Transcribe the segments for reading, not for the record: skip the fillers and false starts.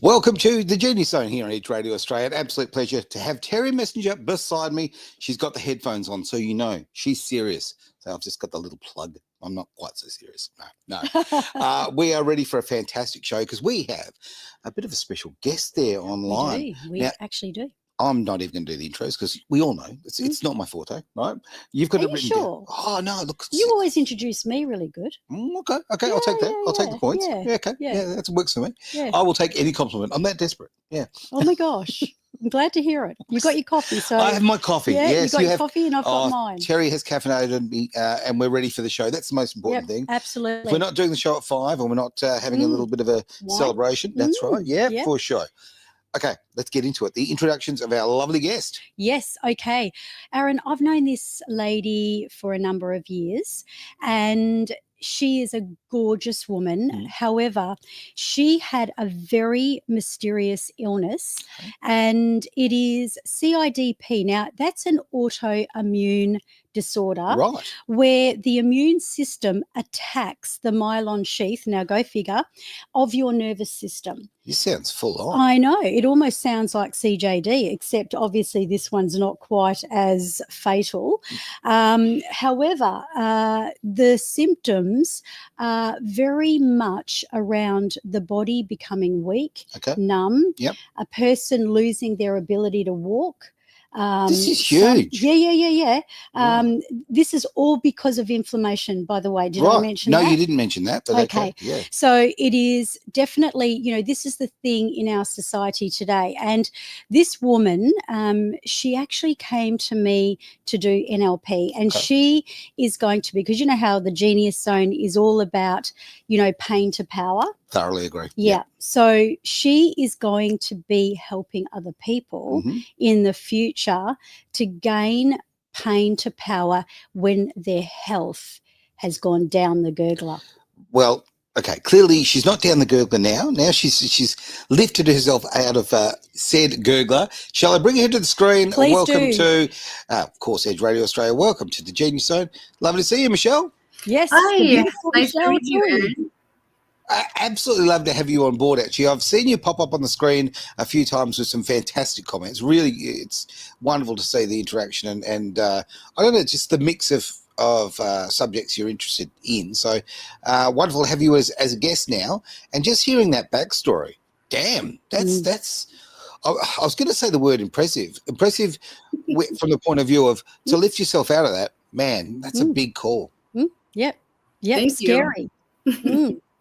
Welcome to the Genius Zone here on Edge Radio Australia. An absolute pleasure to have Terry Messenger beside me. She's got the headphones on, so you know she's serious. So I've just got the little plug. I'm not quite so serious. No. We are ready for a fantastic show because we have a bit of a special guest there online. We actually do. I'm not even going to do the intros because we all know it's not my forte, right? You've got Are it you written sure? down. Oh, no, look. You always introduce me really good. Okay, I'll take that. I'll take the points. Yeah, okay. Yeah, that works for me. Yeah. I will take any compliment. I'm that desperate. Yeah. Oh, my gosh. I'm glad to hear it. You got your coffee. So I have my coffee. Yeah, yes, you got your coffee and I've got mine. Terry has caffeinated me and we're ready for the show. That's the most important thing. Absolutely. If we're not doing the show at 5 and we're not having a little bit of a celebration, that's right. Yeah, for sure. Okay, let's get into it. The introductions of our lovely guest. Yes, okay. Aaron, I've known this lady for a number of years and she is a gorgeous woman. However, she had a very mysterious illness and it is CIDP. Now, that's an autoimmune disorder where the immune system attacks the myelin sheath, now go figure, of your nervous system. This sounds full on. I know. It almost sounds like CJD, except obviously this one's not quite as fatal. However, the symptoms are very much around the body becoming weak, numb, a person losing their ability to walk. This is huge. Yeah. This is all because of inflammation, by the way. Did I mention that? No, you didn't mention that. But okay. Yeah. So it is definitely, this is the thing in our society today. And this woman, she actually came to me to do NLP and she is going to be, because you know how the Genius Zone is all about, pain to power. Thoroughly agree. Yeah. So she is going to be helping other people in the future to gain pain to power when their health has gone down the gurgler. Well, okay, clearly she's not down the gurgler now. Now she's lifted herself out of said gurgler. Shall I bring her to the screen? Please Welcome to, of course, Edge Radio Australia. Welcome to the Genius Zone. Lovely to see you, Michelle. Yes. Hi. Nice to meet you, Aaron. I absolutely love to have you on board, actually. I've seen you pop up on the screen a few times with some fantastic comments. Really, it's wonderful to see the interaction and I don't know, just the mix of subjects you're interested in. So wonderful to have you as a guest now. And just hearing that backstory, damn, that's I was going to say the word impressive. Impressive from the point of view of to lift yourself out of that, man, that's a big call. Yep. Thank scary.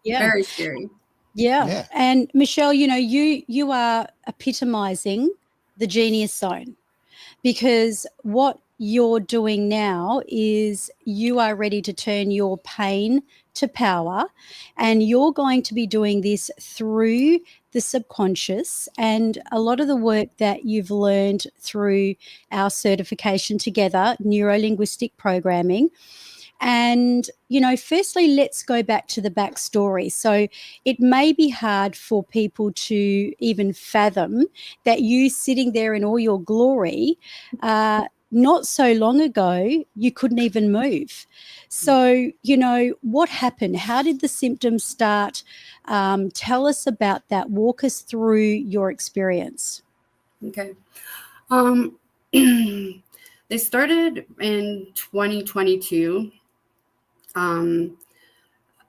Yeah. Very scary. Yeah. And Michelle, you are epitomizing the Genius Zone because what you're doing now is you are ready to turn your pain to power and you're going to be doing this through the subconscious and a lot of the work that you've learned through our certification together, neuro-linguistic programming. And, firstly, let's go back to the backstory. So it may be hard for people to even fathom that you sitting there in all your glory, not so long ago, you couldn't even move. So, what happened? How did the symptoms start? Tell us about that. Walk us through your experience. Okay. They started in 2022.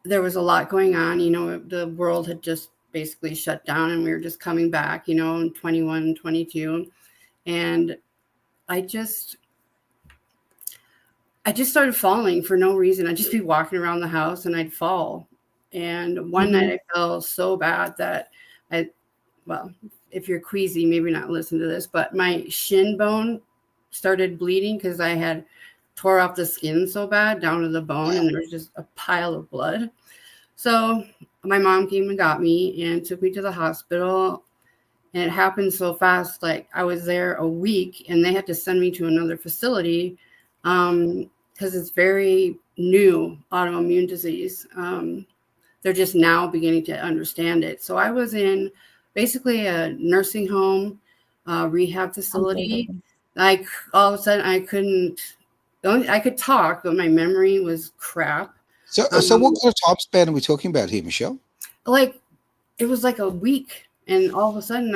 There was a lot going on, the world had just basically shut down and we were just coming back, in 21, 22. And I just started falling for no reason. I'd just be walking around the house and I'd fall. And one night I fell so bad that if you're queasy, maybe not listen to this, but my shin bone started bleeding because I had tore off the skin so bad down to the bone and there was just a pile of blood. So my mom came and got me and took me to the hospital and it happened so fast. Like I was there a week and they had to send me to another facility because it's very new autoimmune disease. They're just now beginning to understand it. So I was in basically a nursing home, rehab facility. Like all of a sudden I could talk, but my memory was crap. So what kind of time span are we talking about here, Michelle? Like, it was like a week. And all of a sudden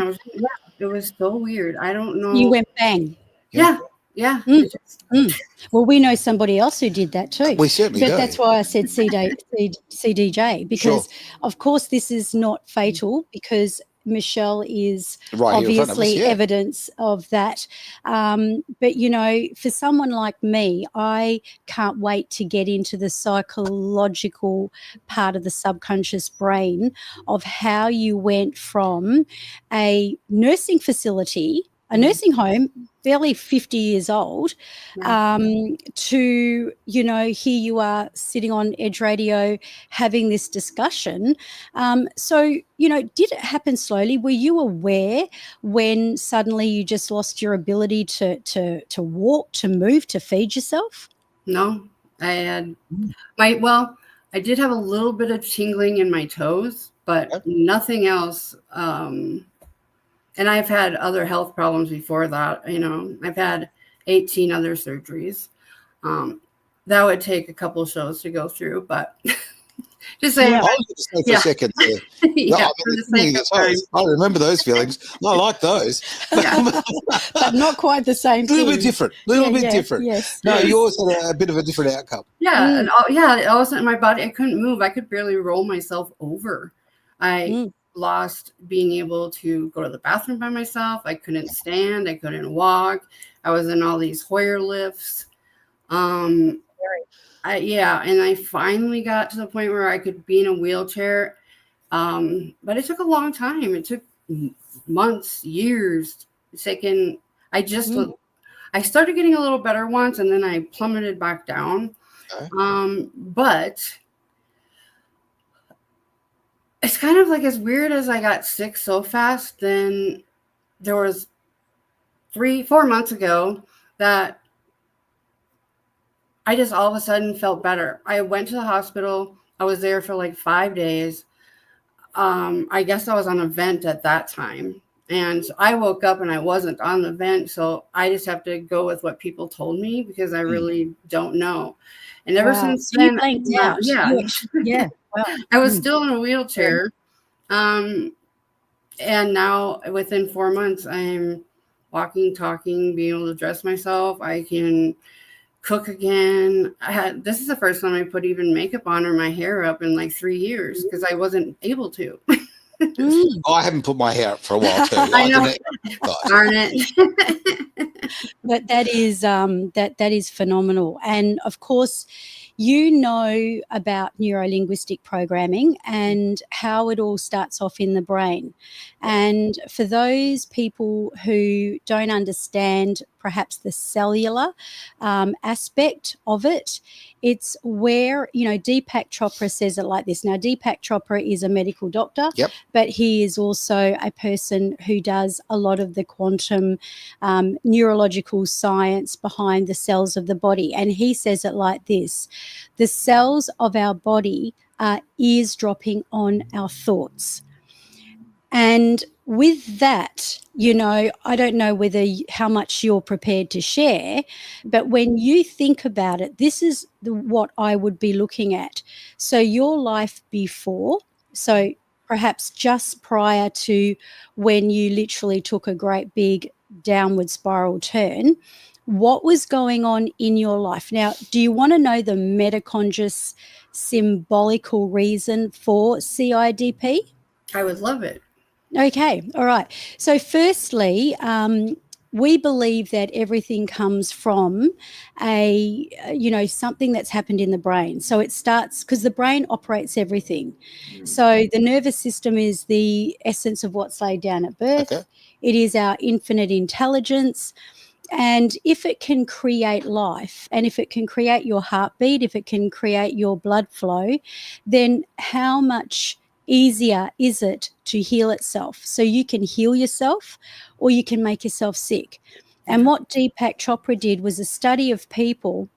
it was so weird. I don't know. You went bang. Yeah. Mm. Well, we know somebody else who did that too. We certainly but do. That's why I said CDJ, because of course this is not fatal, because Michelle is Right here in front of us, obviously yeah. evidence of that. But, you know, for someone like me, I can't wait to get into the psychological part of the subconscious brain of how you went from a nursing facility, a nursing home, barely 50 years old, to, you know, here you are sitting on Edge Radio having this discussion. So, you know, did it happen slowly? Were you aware when suddenly you just lost your ability to walk, to move, to feed yourself? No, I did have a little bit of tingling in my toes, but nothing else. And I've had other health problems before that. You know, I've had 18 other surgeries. That would take a couple shows to go through, but just saying. I was going to say for a second. I remember those feelings. I like those. But not quite the same thing. A little bit different. Yes. No, yours had a bit of a different outcome. Yeah. And all of a sudden my body, I couldn't move. I could barely roll myself over. I lost being able to go to the bathroom by myself. I couldn't stand. I couldn't walk. I was in all these Hoyer lifts. And I finally got to the point where I could be in a wheelchair. But it took a long time. It took months, years. I started getting a little better once, and then I plummeted back down. But it's kind of like as weird as I got sick so fast. Then there was 3-4 months ago that I just all of a sudden felt better. I went to the hospital. I was there for like 5 days. I guess I was on a vent at that time. And I woke up and I wasn't on the vent. So I just have to go with what people told me, because I really don't know. And ever since then, I was still in a wheelchair. And now within 4 months, I'm walking, talking, being able to dress myself. I can cook again. This is the first time I put even makeup on or my hair up in like 3 years, because I wasn't able to. I haven't put my hair up for a while too. I know. Darn it. But that is phenomenal. And of course, you know about neuro-linguistic programming and how it all starts off in the brain. And for those people who don't understand perhaps the cellular aspect of it, it's where, you know, Deepak Chopra says it like this. Now, Deepak Chopra is a medical doctor, but he is also a person who does a lot of the quantum neurological science behind the cells of the body. And he says it like this: the cells of our body are eavesdropping on our thoughts. And with that, you know, I don't know how much you're prepared to share, but when you think about it, this is what I would be looking at. So your life before, so perhaps just prior to when you literally took a great big downward spiral turn, what was going on in your life? Now, do you want to know the metaconscious symbolical reason for CIDP? I would love it. Okay, all right. So firstly, we believe that everything comes from something that's happened in the brain. So it starts because the brain operates everything. So the nervous system is the essence of what's laid down at birth. Okay. It is our infinite intelligence. And if it can create life, and if it can create your heartbeat, if it can create your blood flow, then how much easier is it to heal itself? So you can heal yourself or you can make yourself sick. And what Deepak Chopra did was a study of people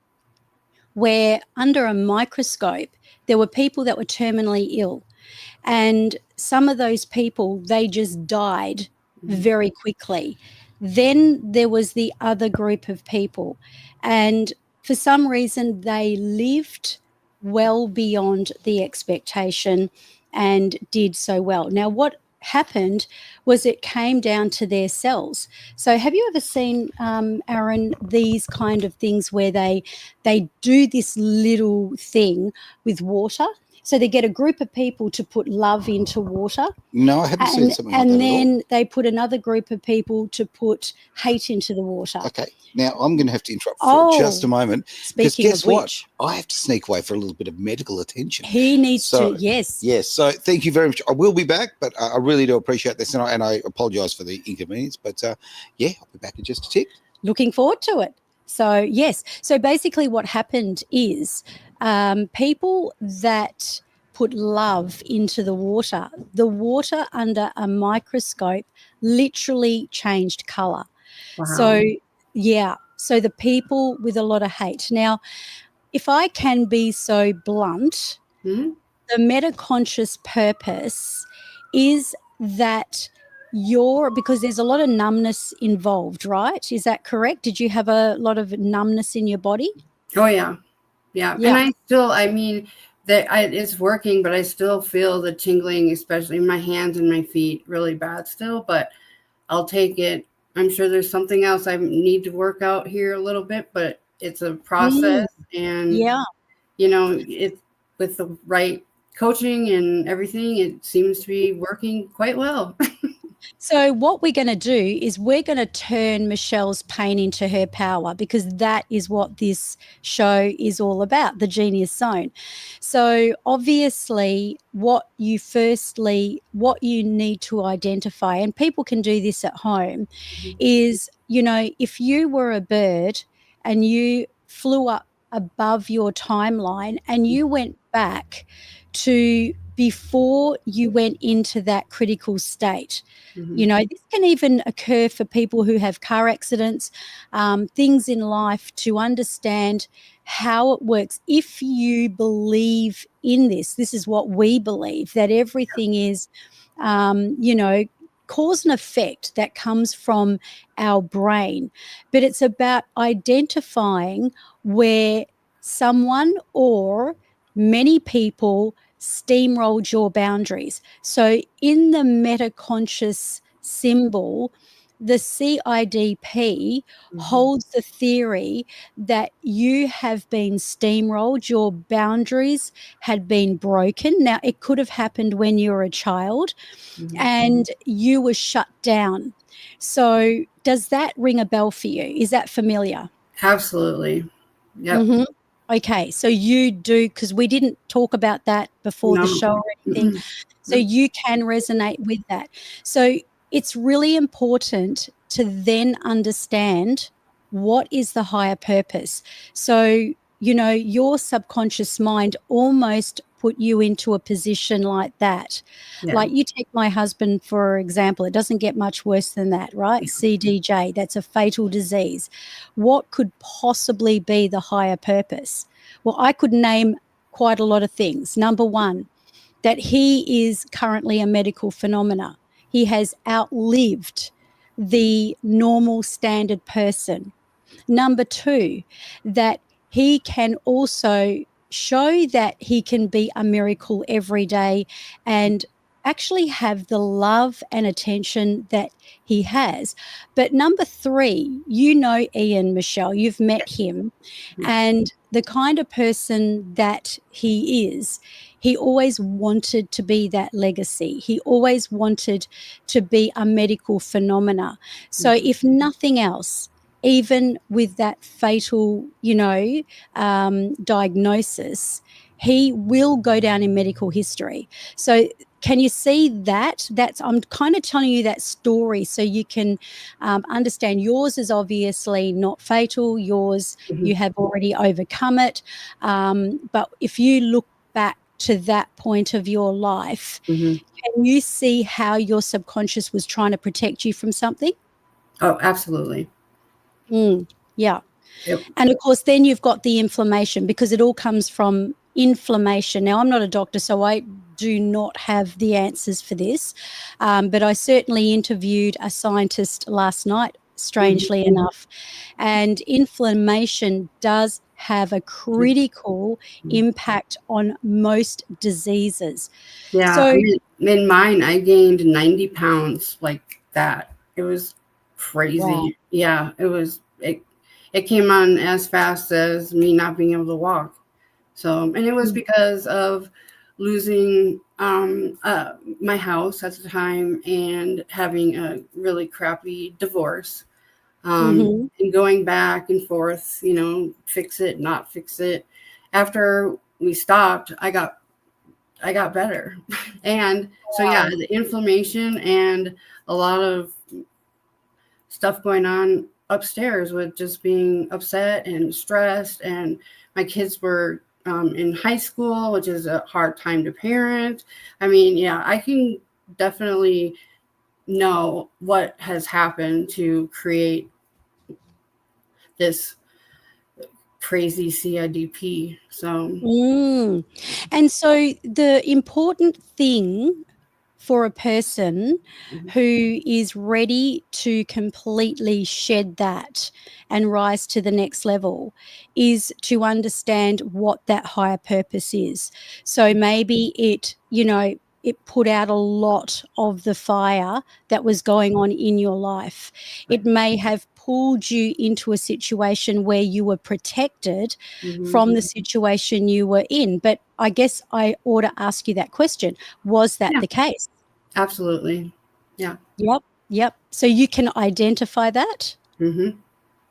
where under a microscope there were people that were terminally ill, and some of those people, they just died very quickly. Then there was the other group of people, and for some reason they lived well beyond the expectation and did so well. Now, what happened was it came down to their cells. So have you ever seen, Aaron, these kind of things where they do this little thing with water? So they get a group of people to put love into water. No, I haven't seen something like that And at all. then they put another group of people to put hate into the water. Okay, now I'm going to have to interrupt for just a moment. Because Speaking guess of what? which, I have to sneak away for a little bit of medical attention. he needs to, yes. Yes, so thank you very much. I will be back, but I really do appreciate this, and I apologise for the inconvenience. But yeah, I'll be back in just a tick. Looking forward to it. So, yes. So basically what happened is people that put love into the water under a microscope literally changed colour. Wow. So, yeah. So the people with a lot of hate. Now, if I can be so blunt, Mhm. the metaconscious purpose is that because there's a lot of numbness involved, right? Is that correct? Did you have a lot of numbness in your body? Oh, yeah. Yeah. And I mean, it's working, but I still feel the tingling, especially in my hands and my feet, really bad still, but I'll take it. I'm sure there's something else I need to work out here a little bit, but it's a process. And, you know, it's with the right coaching and everything, it seems to be working quite well. So what we're going to do is we're going to turn Michelle's pain into her power, because that is what this show is all about, the Genius Zone. So obviously what you need to identify, and people can do this at home, is, you know, if you were a bird and you flew up above your timeline and you went back to before you went into that critical state. You know, this can even occur for people who have car accidents, things in life, to understand how it works. If you believe in this is what we believe, that everything is, you know, cause and effect that comes from our brain. But it's about identifying where someone or many people steamrolled your boundaries. So in the metaconscious symbol, the CIDP holds the theory that you have been steamrolled, your boundaries had been broken. Now, it could have happened when you were a child and you were shut down. So does that ring a bell for you? Is that familiar? Absolutely. Yep. Mm-hmm. Okay, so you do, because we didn't talk about that before the show or anything. So you can resonate with that. So it's really important to then understand what is the higher purpose. So, you know, your subconscious mind almost put you into a position like that. Yeah. Like, you take my husband, for example, it doesn't get much worse than that, right? CDJ, that's a fatal disease. What could possibly be the higher purpose? Well, I could name quite a lot of things. Number one, that he is currently a medical phenomena. He has outlived the normal standard person. Number two, that he can also show that he can be a miracle every day and actually have the love and attention that he has. But number three, you know Ian, Michelle, you've met him, and the kind of person that he is, he always wanted to be that legacy. He always wanted to be a medical phenomena. So if nothing else, even with that fatal, you know, diagnosis, he will go down in medical history. So can you see that? I'm kind of telling you that story so you can understand. Yours is obviously not fatal. Yours, you have already overcome it. But if you look back to that point of your life, can you see how your subconscious was trying to protect you from something? Oh, absolutely. Yeah. Yep. And of course, then you've got the inflammation, because it all comes from inflammation. Now, I'm not a doctor, so I do not have the answers for this, but I certainly interviewed a scientist last night, strangely enough, and inflammation does have a critical impact on most diseases. Yeah, So, I mean, in mine, I gained 90 pounds like that. It was crazy. wow. Yeah, it came on as fast as me not being able to walk. So, and it was because of losing my house at the time and having a really crappy divorce. Mm-hmm. And going back and forth, fix it, not fix it. After we stopped, I got better. And so, yeah, Wow. the inflammation and a lot of stuff going on upstairs with just being upset and stressed. And my kids were in high school, which is a hard time to parent. I mean, yeah, I can definitely know what has happened to create this crazy CIDP. So, And so the important thing for a person who is ready to completely shed that and rise to the next level is to understand what that higher purpose is. So maybe it put out a lot of the fire that was going on in your life. It may have pulled you into a situation where you were protected from the situation you were in. But I guess I ought to ask you that question. Was that yeah, the case? absolutely. Yeah. Yep. So you can identify that? Mm-hmm.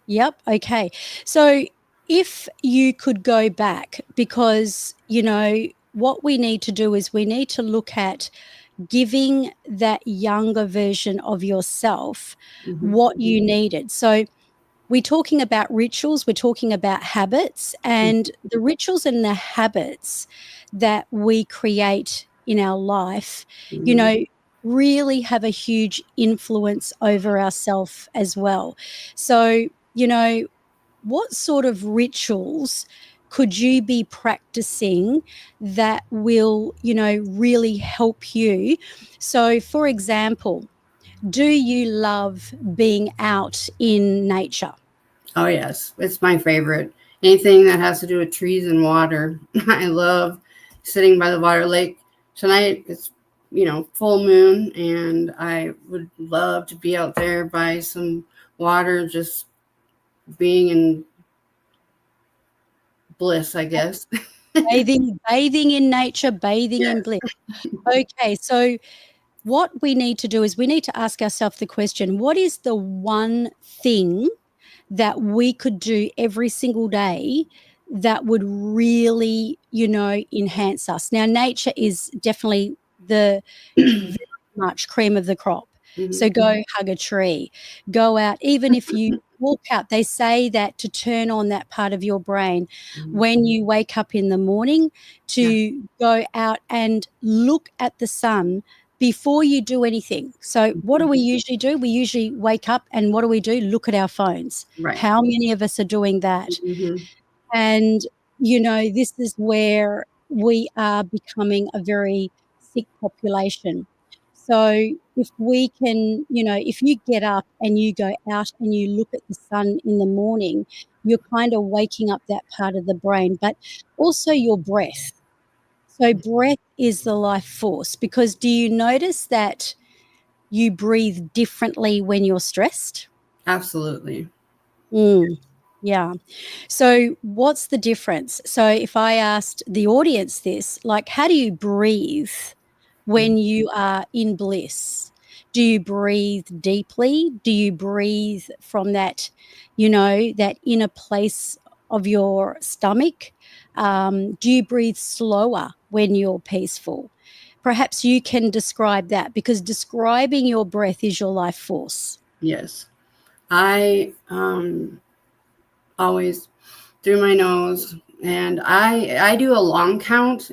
Yep. Okay. So if you could go back, because, what we need to do is we need to look at giving that younger version of yourself what you needed. So we're talking about rituals, we're talking about habits, and the rituals and the habits that we create in our life, really have a huge influence over ourselves as well. So, what sort of rituals could you be practicing that will, really help you? So, for example, do you love being out in nature? Oh, yes. It's my favorite. Anything that has to do with trees and water. I love sitting by the water lake. Tonight it's, full moon, and I would love to be out there by some water, just being in bliss, I guess. Bathing in nature, bathing Yeah. in bliss. Okay, so what we need to do is we need to ask ourselves the question, what is the one thing that we could do every single day that would really, enhance us? Now, nature is definitely the very much cream of the crop. So go hug a tree, go out, even if you walk out. They say that to turn on that part of your brain when you wake up in the morning, Yeah. to go out and look at the sun before you do anything. So what do we usually do? We usually wake up and what do? Look at our phones. Right. How many of us are doing that? And, this is where we are becoming a very sick population. So if we can, if you get up and you go out and you look at the sun in the morning, you're kind of waking up that part of the brain, but also your breath. So breath is the life force, because do you notice that you breathe differently when you're stressed? Absolutely. Yeah. So what's the difference? So if I asked the audience this, like, how do you breathe when you are in bliss? Do you breathe deeply? Do you breathe from that, that inner place of your stomach? Do you breathe slower when you're peaceful? Perhaps you can describe that, because describing your breath is your life force. Yes. I always through my nose, and I do a long count.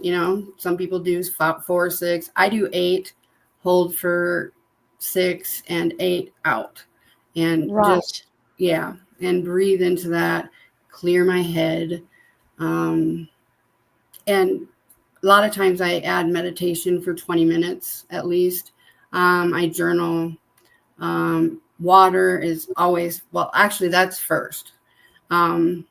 Some people do 4, 6. I do 8, hold for 6 and 8 out, and just, Right. yeah, and breathe into that, clear my head. And a lot of times I add meditation for 20 minutes at least. I journal. Water is always, well, actually that's first. Um,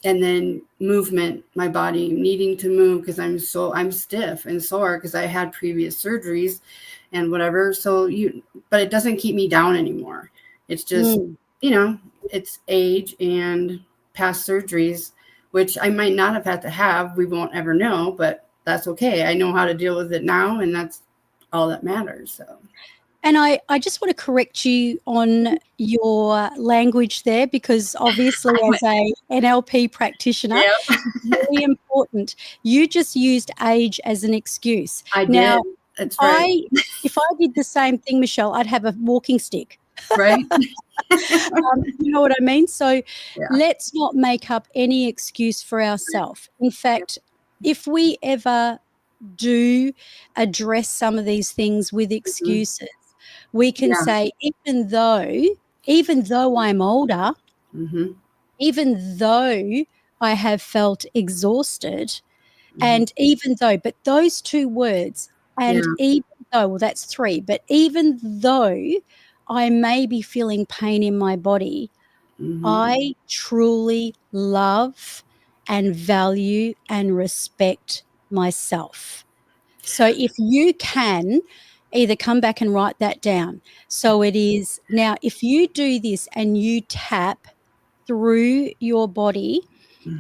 and then movement, my body needing to move because I'm stiff and sore because I had previous surgeries and whatever. So but it doesn't keep me down anymore. It's just, it's age and past surgeries, which I might not have had to have. We won't ever know, but that's okay. I know how to deal with it now, and that's all that matters. So. And I just want to correct you on your language there, because obviously as a NLP practitioner, very important. You just used age as an excuse. I now, did. That's right. If I did the same thing, Michelle, I'd have a walking stick. Right. You know what I mean? So let's not make up any excuse for ourselves. In fact, if we ever do address some of these things with excuses, we can say, even though I'm older, even though I have felt exhausted, and even though, but those two words, and even though, well, that's three, but even though I may be feeling pain in my body, I truly love and value and respect myself. So if you can either come back and write that down. So it is now, if you do this and you tap through your body,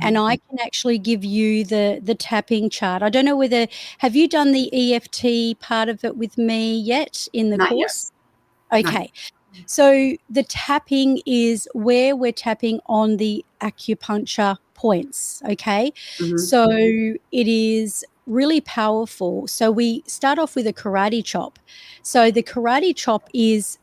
and I can actually give you the tapping chart. I don't know whether, have you done the EFT part of it with me yet in the course? Yet. Okay. So the tapping is where we're tapping on the acupuncture points, okay? So it is really powerful. So we start off with a karate chop. So the karate chop is,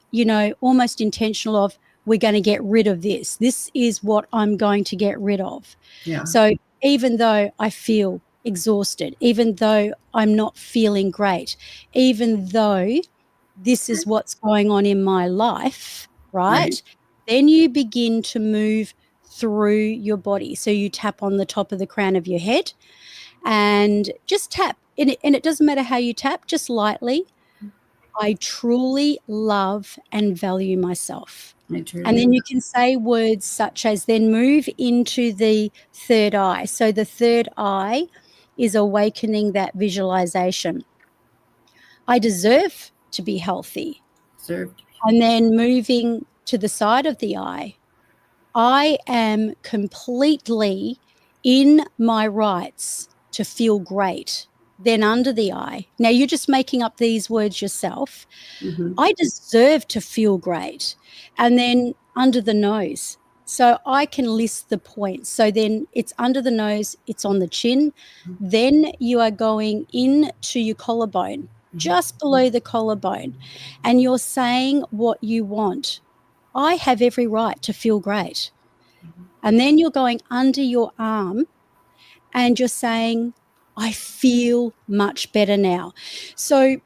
almost intentional of, we're going to get rid of this. This is what I'm going to get rid of. Yeah. So even though I feel exhausted, even though I'm not feeling great, even though this is what's going on in my life, right? Then you begin to move through your body. So you tap on the top of the crown of your head and just tap. And it doesn't matter how you tap, just lightly. I truly love and value myself. And then you can say words such as, then move into the third eye. So the third eye is awakening that visualization. I deserve to be healthy. And then moving to the side of the eye, I am completely in my rights to feel great. Then under the eye, now you're just making up these words yourself. I deserve to feel great. And then under the nose, so I can list the points. So then it's under the nose, it's on the chin. Then you are going into your collarbone, just below the collarbone, and you're saying what you want. I have every right to feel great. And then you're going under your arm and you're saying, I feel much better now. So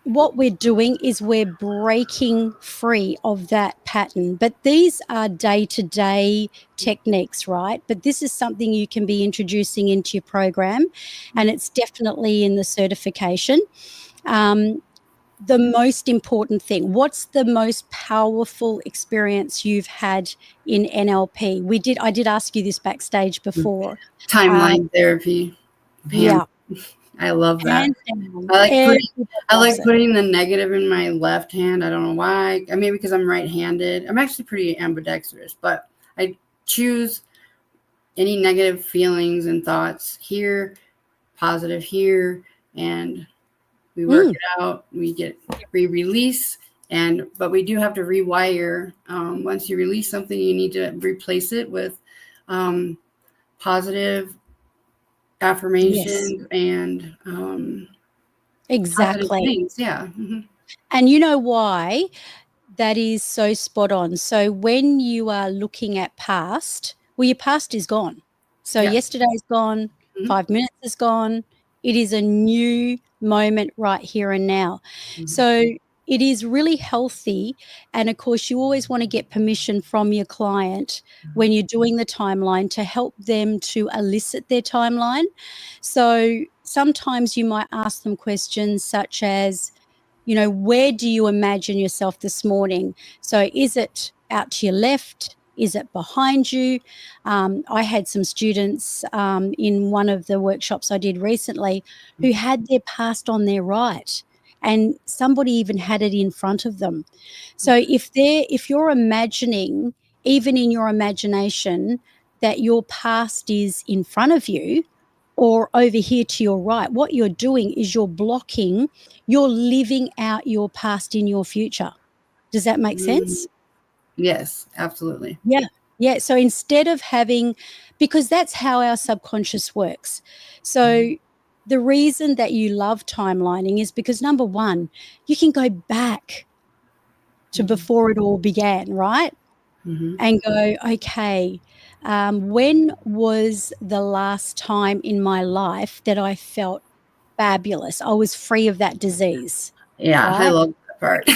what we're doing is we're breaking free of that pattern. But these are day-to-day techniques, right? But this is something you can be introducing into your program, and it's definitely in the certification. The most important thing, what's the most powerful experience you've had in NLP? I did ask you this backstage before. Timeline therapy. Yeah. I love that. I like putting the negative in my left hand. I don't know why. I mean, because I'm right-handed. I'm actually pretty ambidextrous, but I choose any negative feelings and thoughts here, positive here, and we work it out. We release, but we do have to rewire. Once you release something, you need to replace it with positive affirmations and exactly things. And you know why that is so spot on? So when you are looking at past, well, your past is gone. So yesterday's gone, 5 minutes is gone. It is a new moment right here and now. So it is really healthy. And of course, you always want to get permission from your client when you're doing the timeline to help them to elicit their timeline. So sometimes you might ask them questions such as, where do you imagine yourself this morning? So is it out to your left, Is it behind you? I had some students in one of the workshops I did recently who had their past on their right, and somebody even had it in front of them. So if you're imagining, even in your imagination, that your past is in front of you or over here to your right, what you're doing is you're living out your past in your future. Does that make sense? Yes, absolutely. Yeah. Yeah. So instead of because that's how our subconscious works. So the reason that you love timelining is because, number one, you can go back to before it all began, right? And go, okay, when was the last time in my life that I felt fabulous? I was free of that disease. Yeah, right? I love that part.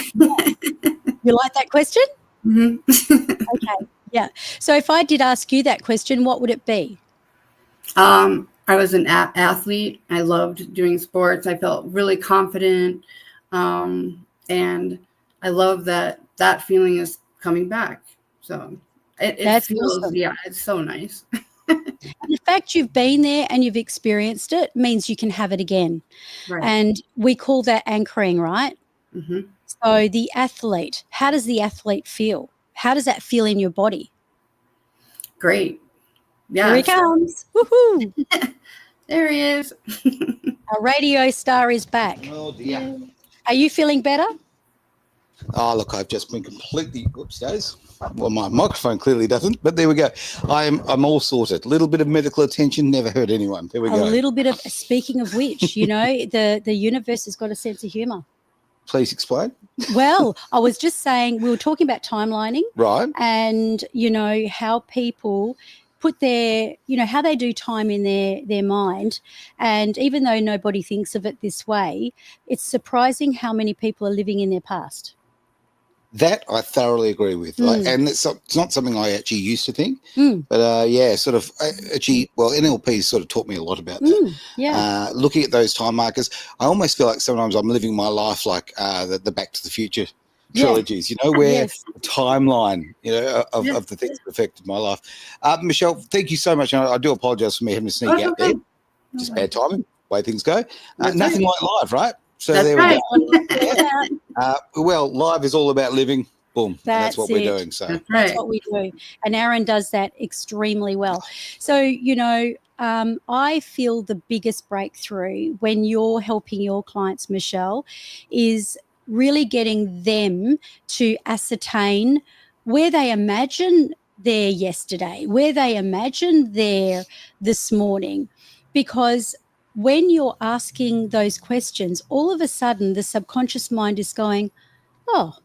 You like that question? Mm-hmm. Okay, yeah. So if I did ask you that question, what would it be? I was an athlete. I loved doing sports. I felt really confident. And I love that feeling is coming back. So it That's feels, awesome. yeah, it's so nice. And the fact you've been there and you've experienced it means you can have it again. Right. And we call that anchoring, right? Mm-hmm. So the athlete, how does the athlete feel? How does that feel in your body? Great. Yeah. Here he comes. Woohoo. There he is. Our radio star is back. Oh dear. Are you feeling better? Oh, look, I've just been completely, whoops, days. Well, my microphone clearly doesn't, but there we go. I'm all sorted. A little bit of medical attention never hurt anyone. There we go. A little bit of, speaking of which, the universe has got a sense of humor. Please explain. Well, I was just saying, we were talking about timelining. Right. And, how people put their, how they do time in their mind. And even though nobody thinks of it this way, it's surprising how many people are living in their past. That I thoroughly agree with. And it's not something I actually used to think. But, sort of actually, NLP sort of taught me a lot about that. Looking at those time markers, I almost feel like sometimes I'm living my life like the Back to the Future trilogies, where the timeline, of the things that affected my life. Michelle, thank you so much. I do apologise for me having to sneak out there. Just bad timing, way things go. Nothing like live, right? So That's there right. we go. Live is all about living. Boom. That's what we're doing. So that's what we do. And Aaron does that extremely well. So, I feel the biggest breakthrough when you're helping your clients, Michelle, is really getting them to ascertain where they imagine they're yesterday, where they imagine they're this morning. Because when you're asking those questions, all of a sudden the subconscious mind is going, oh,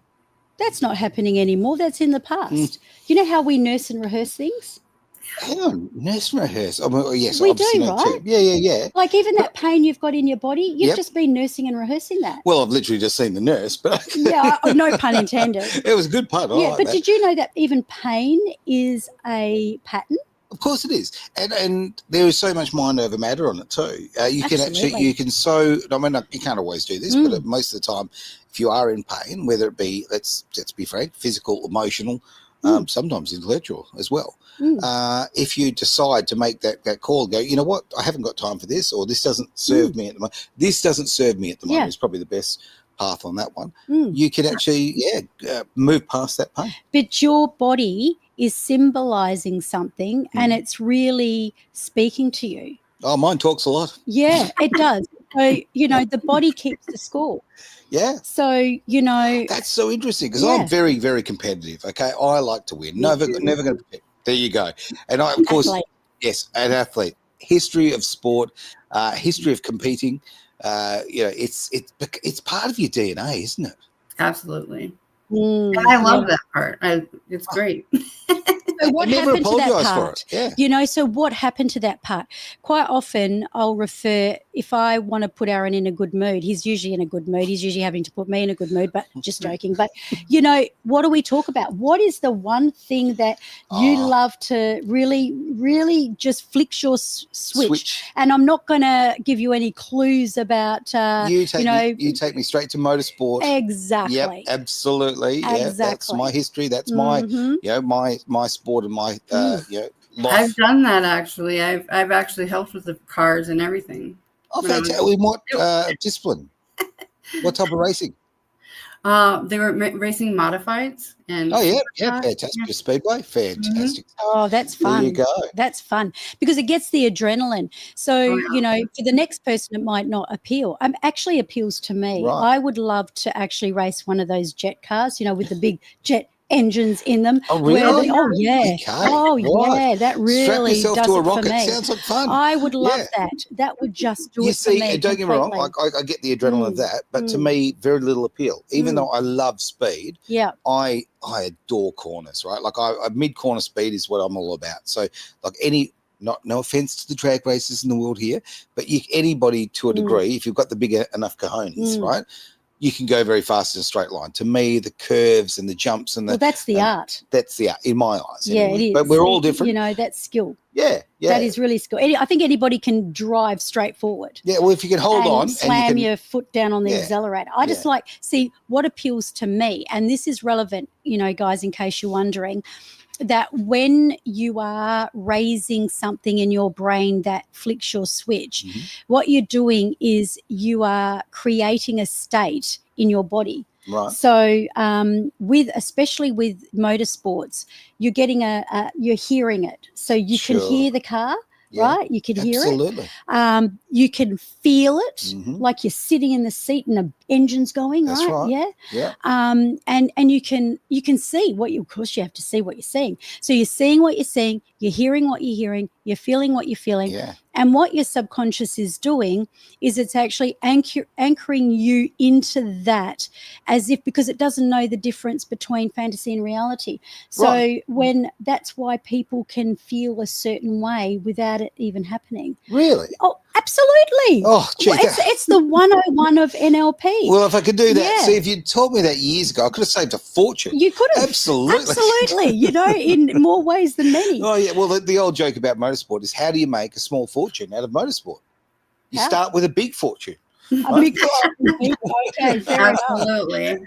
that's not happening anymore. That's in the past. You know how we nurse and rehearse things? Hang on, nurse and rehearse. Yes, we I've seen do, that right? too. Yeah. Like even that pain you've got in your body, you've just been nursing and rehearsing that. Well, I've literally just seen the nurse, but no pun intended. It was a good pun. But did you know that even pain is a pattern? Of course it is. And there is so much mind over matter on it too. You can actually, you can't always do this, but most of the time, if you are in pain, whether it be, let's be frank, physical, emotional, sometimes intellectual as well. If you decide to make that call, go, you know what, I haven't got time for this, or this doesn't serve me at the moment. This doesn't serve me at the moment is probably the best path on that one. You can actually, move past that pain. But your body is symbolizing something and it's really speaking to you. Oh, mine talks a lot. Yeah, it does. So, the body keeps the score. Yeah. So, that's so interesting because I'm very, very competitive. Okay. I like to win. Never going to protect. There you go. And I, of course, yes, an athlete. History of sport, history of competing. It's part of your DNA, isn't it? Absolutely. And I love that part. It's great. So what happened to that part? Yeah. So what happened to that part? Quite often I'll refer, if I want to put Aaron in a good mood, he's usually in a good mood. He's usually having to put me in a good mood, but just joking. But, what do we talk about? What is the one thing that you love to really, really just flicks your switch? And I'm not going to give you any clues about, you take me straight to motorsport. Exactly. Yep, absolutely. Exactly. Yeah, that's my history. That's my, my sport. dashboard of my life. I've done that actually. I've actually helped with the cars and everything. Oh, fantastic! In what discipline? What type of racing? They were racing modifieds. And fantastic. Yeah. Speedway, fantastic. Oh, that's fun. There you go. That's fun because it gets the adrenaline. So, for the next person, it might not appeal. Actually appeals to me. Right. I would love to actually race one of those jet cars, with the big jet engines in them. Oh, really? Yeah. Right. That really Strap yourself does to a it for rocket. me. Sounds like fun. I would love that. That would just do You it see, for me. don't get me wrong, completely. I get the adrenaline of that, but to me, very little appeal. Even though I love speed, I adore corners, right? Like mid-corner speed is what I'm all about. So like no offense to the drag races in the world here, but anybody to a degree, if you've got the big enough cojones, right, you can go very fast in a straight line. To me, the curves and the jumps and that's the art. That's the art in my eyes. Yeah, anyway. it is. But we're all different. That's skill. Yeah. That is really skill. I think anybody can drive straight forward. Yeah, well, if you can hold and on. Slam your foot down on the accelerator. I just see what appeals to me. And this is relevant, guys, in case you're wondering, that when you are raising something in your brain that flicks your switch, what you're doing is you are creating a state in your body. Right. So especially with motorsports, you're getting you're hearing it. So you can hear the car, right? You can hear it. Absolutely. You can feel it, like you're sitting in the seat and the engine's going, That's right. Yeah. And you can see of course you have to see what you're seeing. So you're seeing what you're seeing, you're hearing what you're hearing, you're feeling what you're feeling. Yeah. And what your subconscious is doing is it's actually anchoring you into that because it doesn't know the difference between fantasy and reality. So that's why people can feel a certain way without it even happening. Really? Oh, absolutely. Oh, gee, it's the 101 of NLP. Well, if I could do that, see, if you'd told me that years ago, I could have saved a fortune. You could have. Absolutely. In more ways than many. Oh, yeah. Well, the old joke about motorsport is how do you make a small fortune out of motorsport? You start with a big fortune. A big fortune. Okay, fair enough. Absolutely.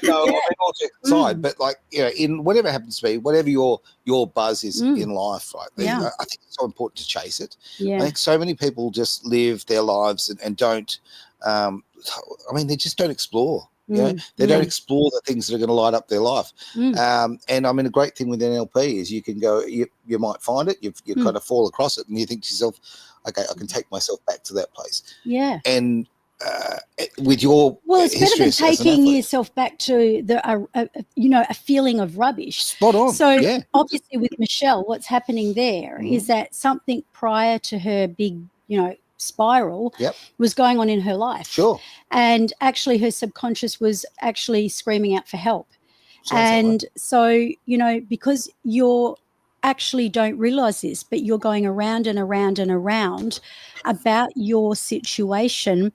No, all jokes aside, but in whatever happens to be, whatever your buzz is in life, right? I think it's so important to chase it. Yeah. I think so many people just live their lives and don't. They just don't explore. They don't explore the things that are going to light up their life. And a great thing with NLP is you can go, you might find it, you kind of fall across it, and you think to yourself, okay, I can take myself back to that place. Yeah. And with your it's better than taking yourself back to a feeling of rubbish. Spot on. So obviously with Michelle, what's happening there is that something prior to her big, spiral was going on in her life. Sure. And actually her subconscious was actually screaming out for help. So, because you're actually don't realize this, but you're going around and around and around about your situation.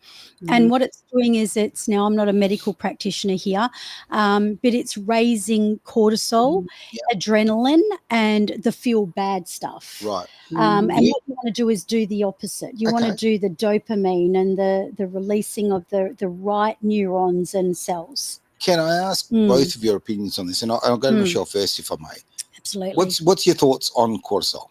And what it's doing is I'm not a medical practitioner here, but it's raising cortisol, adrenaline, and the feel bad stuff. Right. And what you want to do is do the opposite. You want to do the dopamine and the releasing of the right neurons and cells. Can I ask both of your opinions on this? And I'll go to Michelle first, if I may. Absolutely. What's your thoughts on cortisol?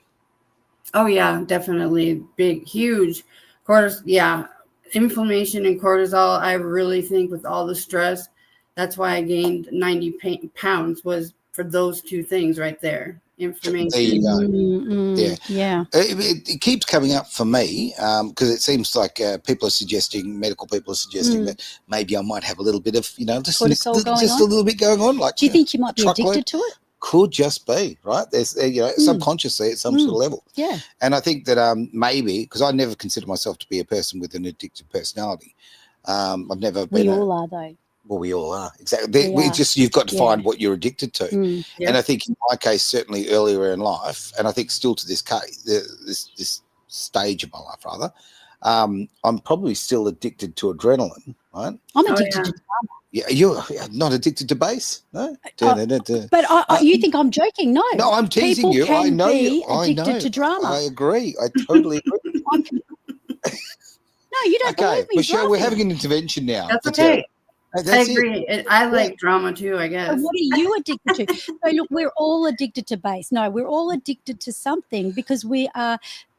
Oh yeah, definitely big, huge cortisol. Yeah, inflammation and cortisol. I really think with all the stress, that's why I gained 90 pounds was for those two things right there. Inflammation. There you go. Yeah. It keeps coming up for me because it seems like medical people are suggesting that maybe I might have a little bit of, just a little bit going on. Like, do you think you might be addicted to it? Could just be, right? There's, subconsciously at some sort of level. Yeah. And I think that maybe, because I never consider myself to be a person with an addictive personality. I've never been. We all are, though. Well, we all are. Exactly. You've got to find what you're addicted to. And I think in my case, certainly earlier in life, and I think still to this case, this stage of my life, rather, I'm probably still addicted to adrenaline, right? I'm addicted to drama. Yeah, you're not addicted to bass, no? But you think I'm joking? No. No, I'm teasing you. I know you. Addicted to drama. I agree. I totally agree. No, you don't believe me. Michelle, we're having an intervention now. That's okay. I That's it. agree. I like drama too, I So guess. what are you addicted to? So look, we're all addicted to base. No, we're all addicted to something because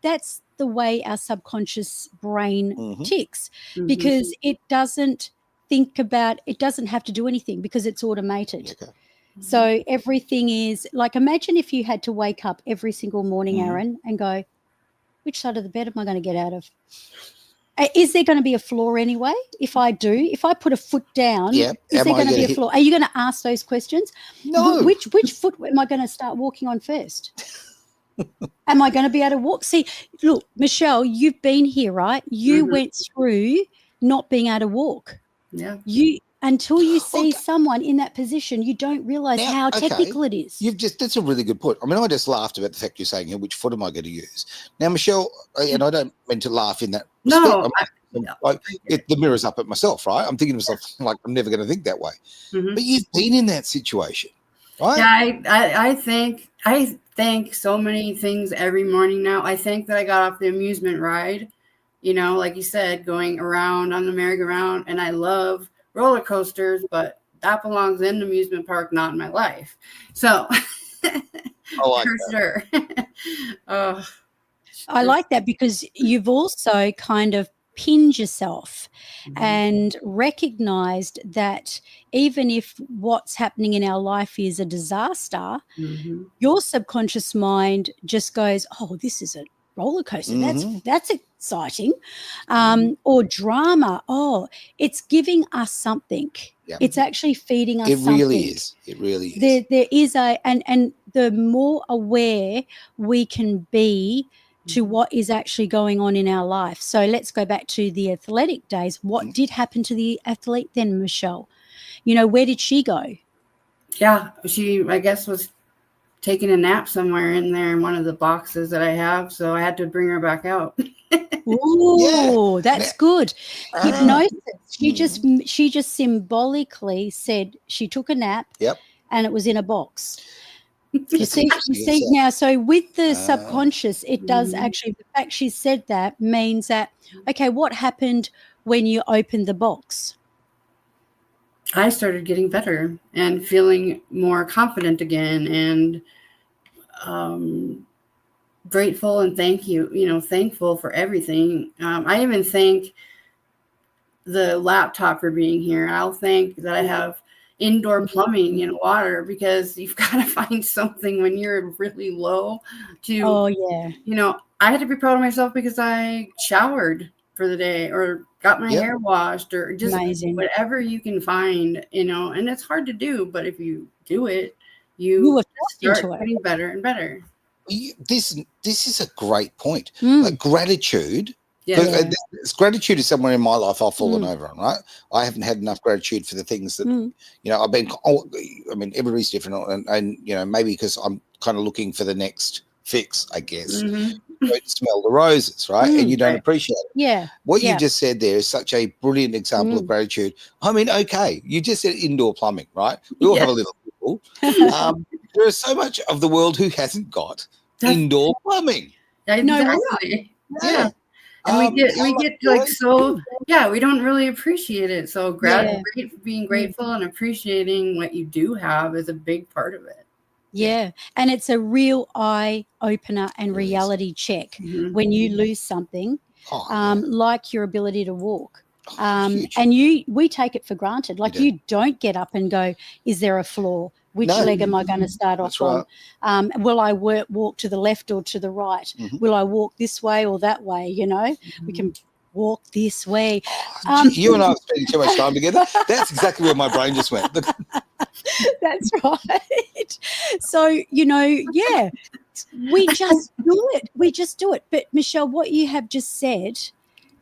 that's the way our subconscious brain ticks, because it doesn't it doesn't have to do anything because it's automated. Okay. So everything is like, imagine if you had to wake up every single morning, Aaron, and go, which side of the bed am I going to get out of? Is there going to be a floor anyway? If I put a foot down, is there going to be a floor? Are you going to ask those questions? No. Which foot am I going to start walking on first? Am I going to be able to walk? See, look, Michelle, you've been here, right? You went through not being able to walk. Yeah. Until you see someone in that position, you don't realize how technical it is. That's a really good point. I mean, I just laughed about the fact you're saying, which foot am I going to use? Now, Michelle, and I don't mean to laugh in that respect. The mirror's up at myself, right? I'm thinking to myself, like, I'm never going to think that way. But you've been in that situation, right? Yeah, I think so many things every morning now. I think that I got off the amusement ride, like you said, going around on the merry-go-round, and I love roller coasters, but that belongs in the amusement park, not in my life. So for sure. I like that, because you've also kind of pinned yourself and recognized that even if what's happening in our life is a disaster, your subconscious mind just goes, oh, this is a roller coaster. That's exciting. Or drama. Oh, it's giving us something. Yep. It's actually feeding us something. It really is. There is and the more aware we can be to what is actually going on in our life. So let's go back to the athletic days. What did happen to the athlete then, Michelle? Where did she go? Yeah, she, I guess, was taking a nap somewhere in there in one of the boxes that I have, so I had to bring her back out. Ooh, that's good. Hypnosis. She just symbolically said she took a nap. Yep. And it was in a box. You see now. So with the subconscious, it does actually. The fact she said that means that, okay, what happened when you opened the box? I started getting better and feeling more confident again, and grateful and thankful for everything. I even thank the laptop for being here. I'll thank that I have indoor plumbing and water, because you've got to find something when you're really low to, I had to be proud of myself because I showered for the day, or got my hair washed, or just whatever you can find, and it's hard to do, but if you do it, you start getting better and better. This is a great point. Like gratitude. Gratitude is somewhere in my life I've fallen over on, right? I haven't had enough gratitude for the things that, I've been, everybody's different, and maybe because I'm kind of looking for the next fix, I guess. You don't smell the roses, right? And you don't appreciate it. Yeah. What you just said there is such a brilliant example of gratitude. I mean, okay, you just said indoor plumbing, right? We all have a little people. There is so much of the world who hasn't got indoor plumbing. Exactly. Yeah. And we get like, so we don't really appreciate it. So being grateful and appreciating what you do have is a big part of it. Yeah. And it's a real eye opener and reality check when you lose something, like your ability to walk. And we take it for granted. Like, you don't get up and go, is there a flaw? Which leg am I going to start off on? Will I walk to the left or to the right? Will I walk this way or that way? We can walk this way. You and I are spending too much time together. That's exactly where my brain just went. That's right. So, we just do it. We just do it. But, Michelle, what you have just said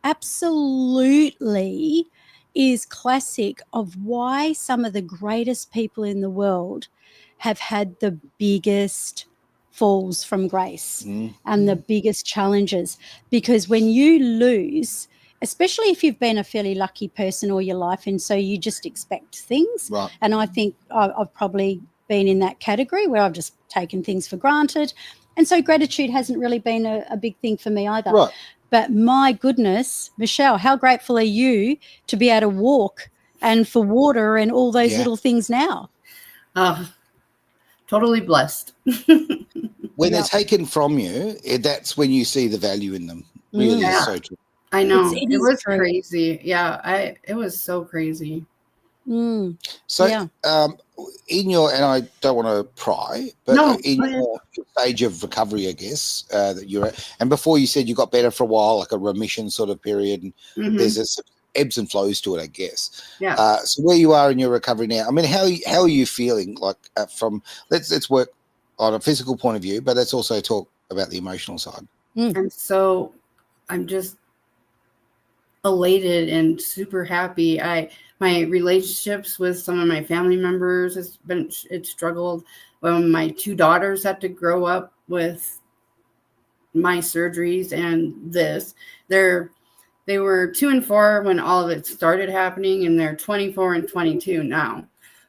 absolutely is classic of why some of the greatest people in the world have had the biggest falls from grace and the biggest challenges. Because when you lose, especially if you've been a fairly lucky person all your life, and so you just expect things, and I think I've probably been in that category where I've just taken things for granted, and so gratitude hasn't really been a big thing for me either. But my goodness, Michelle, how grateful are you to be able to walk and for water and all those little things now. Totally blessed. When they're taken from you, that's when you see the value in them. Really is so true. I know. It It is was true. crazy. Yeah, it was so crazy. So in your, and I don't want to pry, but in your stage of recovery, I guess, that you're at, and before you said you got better for a while, like a remission sort of period, and there's a ebbs and flows to it, I guess. Yeah. So where you are in your recovery now, I mean, how are you feeling? Like from let's work on a physical point of view, but let's also talk about the emotional side. And so I'm just elated and super happy. My relationships with some of my family members it struggled. When my 2 daughters had to grow up with my surgeries and this, they were 2 and 4 when all of it started happening, and they're 24 and 22 now.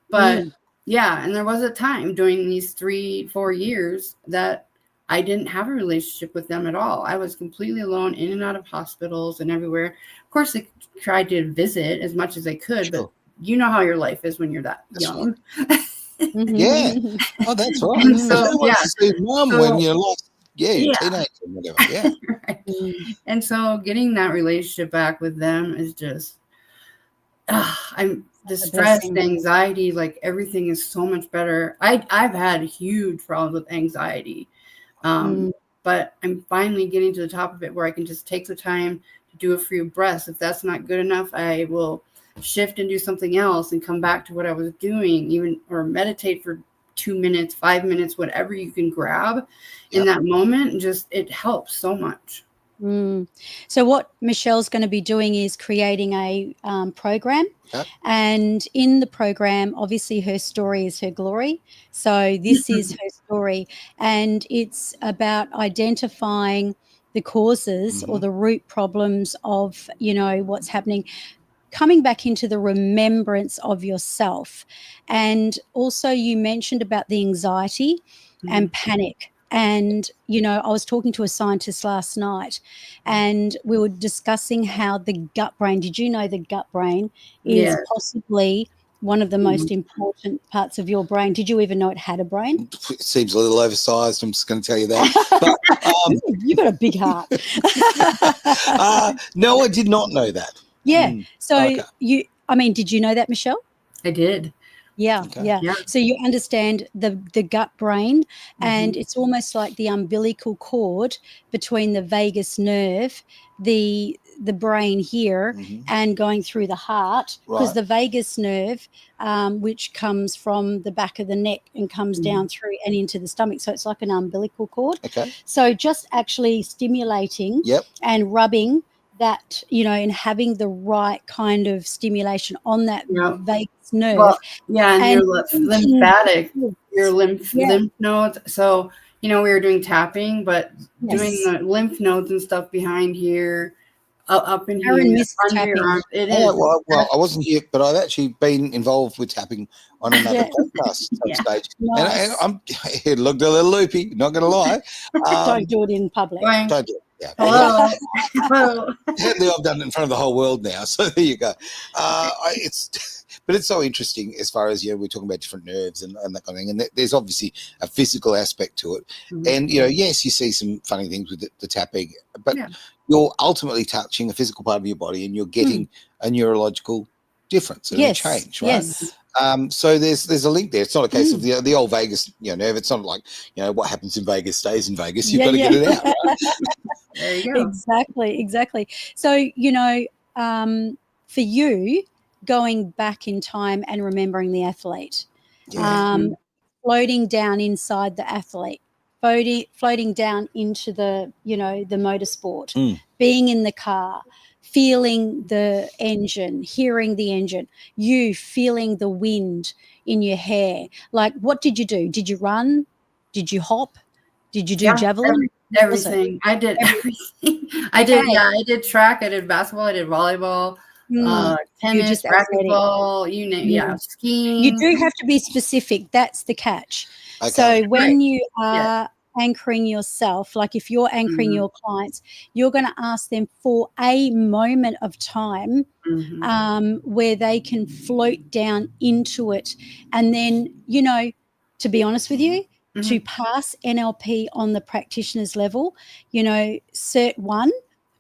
But and there was a time during these 3-4 years that I didn't have a relationship with them at all. I was completely alone, in and out of hospitals and everywhere. Of course, they tried to visit as much as they could, but you know how your life is when you're that young. Yeah. Oh, that's right. And so, who wants to see mum when you're like, you're a teenager or whatever. Yeah. Right. And so getting that relationship back with them is just, I'm the stress, the anxiety, like everything is so much better. I've had huge problems with anxiety. But I'm finally getting to the top of it where I can just take the time to do a few breaths. If that's not good enough, I will shift and do something else and come back to what I was doing, or meditate for 2 minutes, 5 minutes, whatever you can grab in that moment. And just, it helps so much. So what Michelle's going to be doing is creating a program, and in the program, obviously her story is her glory. So this is her story, and it's about identifying the causes or the root problems of, what's happening, coming back into the remembrance of yourself. And also you mentioned about the anxiety and panic. And, I was talking to a scientist last night, and we were discussing how the gut brain, did you know the gut brain is possibly one of the most important parts of your brain? Did you even know it had a brain? It seems a little oversized, I'm just going to tell you that. But, you've got a big heart. No, I did not know that. Yeah. So did you know that, Michelle? I did. Yeah. So you understand the gut brain, and it's almost like the umbilical cord between the vagus nerve, the brain here, and going through the heart, because the vagus nerve, which comes from the back of the neck and comes down through and into the stomach. So it's like an umbilical cord. Okay. So just actually stimulating and rubbing that, and having the right kind of stimulation on that vagus nerve. Well, and your lymphatic, your lymph nodes. So, we were doing tapping, but doing the lymph nodes and stuff behind here, up in here, under your arm. It is. Well, I wasn't here, but I've actually been involved with tapping on another podcast at some stage. Nice. And it looked a little loopy, not going to lie. Don't do it in public. Don't do it. Yeah. Hello. Apparently I've done it in front of the whole world now, so there you go. But it's so interesting as far as, we're talking about different nerves and that kind of thing, and there's obviously a physical aspect to it. And, yes, you see some funny things with the tapping, but you're ultimately touching a physical part of your body, and you're getting a neurological difference and a change, right? Yes. So there's a link there. It's not a case of the old Vegas nerve. It's not like what happens in Vegas stays in Vegas. You've got to get it out. Right? There you go. Exactly. So for you, going back in time and remembering the athlete, floating down inside the athlete, floating down into the the motorsport, being in the car, feeling the engine, hearing the engine, you feeling the wind in your hair. Like, what did you do? Did you run? Did you hop? Did you do javelin? Everything. I did everything. I did track. I did basketball. I did volleyball. Tennis, racquetball, you name skiing. You do have to be specific. That's the catch. Okay. So when you are anchoring yourself, like if you're anchoring your clients, you're going to ask them for a moment of time where they can float down into it. And then, you know, to be honest with you, to pass NLP on the practitioner's level, you know, Cert 1,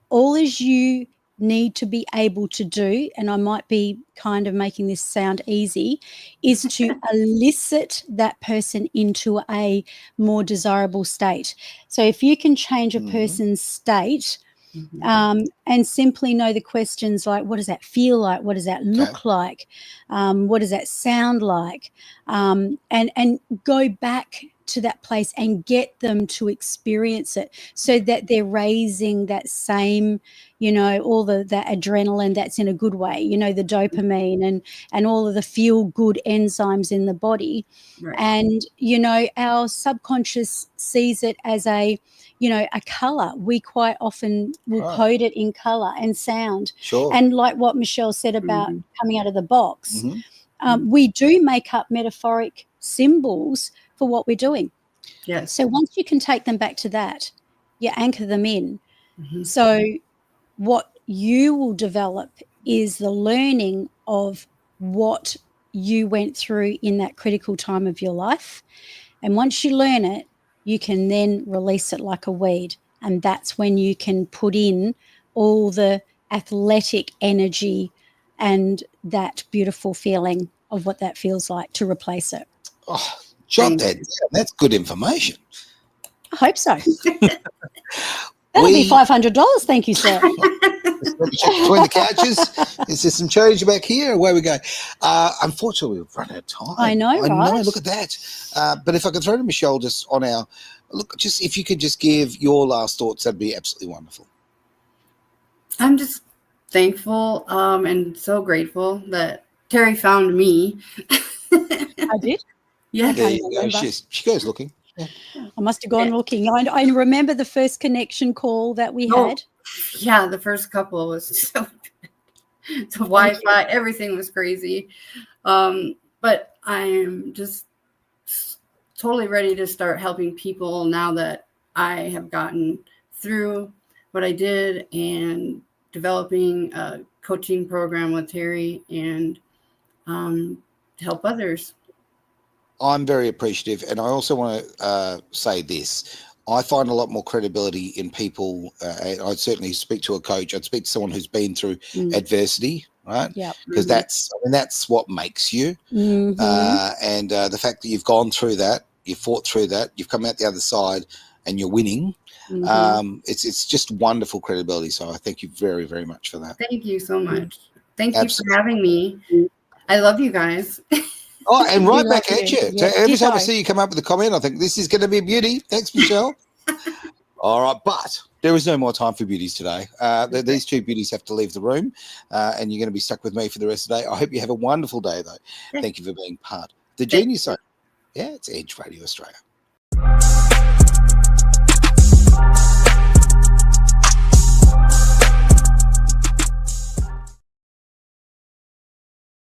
all as you need to be able to do, and I might be kind of making this sound easy, is to elicit that person into a more desirable state. So if you can change a person's state and simply know the questions like, what does that feel like? What does that look like? What does that sound like? And go back to that place and get them to experience it so that they're raising that same, you know, all that adrenaline that's in a good way, you know, the dopamine and all of the feel good enzymes in the body. Right. And, you know, our subconscious sees it as a, you know, a color. We quite often will code it in color and sound. Sure. And like what Michelle said about coming out of the box, we do make up metaphoric symbols for what we're doing. Yes. So once you can take them back to that, you anchor them in. So what you will develop is the learning of what you went through in that critical time of your life. And once you learn it, you can then release it like a weed. And that's when you can put in all the athletic energy and that beautiful feeling of what that feels like to replace it. Oh, jot that down. That's good information. I hope so. That'll be $500. Thank you, sir. Between the couches, is there some change back here? Away we go. Unfortunately, we've run out of time. I know, right? Look at that. But if I could throw to Michelle just on our look, just if you could just give your last thoughts, that'd be absolutely wonderful. I'm just thankful and so grateful that Terry found me. I did. Yeah. There you go. She goes looking. Yeah. I must have gone looking. I remember the first connection call that we had. Yeah, the first couple was so the Wi-Fi, everything was crazy. But I am just totally ready to start helping people now that I have gotten through what I did and developing a coaching program with Terry and help others. I'm very appreciative, and I also want to say this. I find a lot more credibility in people. I'd certainly speak to a coach. I'd speak to someone who's been through adversity, right? Yeah. Because that's what makes you. And the fact that you've gone through that, you fought through that, you've come out the other side, and you're winning. It's just wonderful credibility. So I thank you very, very much for that. Thank you so much. Thank you for having me. I love you guys. Oh, and right back at you. Yeah, So every time I see you come up with a comment, I think this is going to be a beauty. Thanks, Michelle. All right, but there is no more time for beauties today. These two beauties have to leave the room, and you're going to be stuck with me for the rest of the day. I hope you have a wonderful day, though. Thank you for being part of the Genius Zone. Yeah, it's Edge Radio Australia.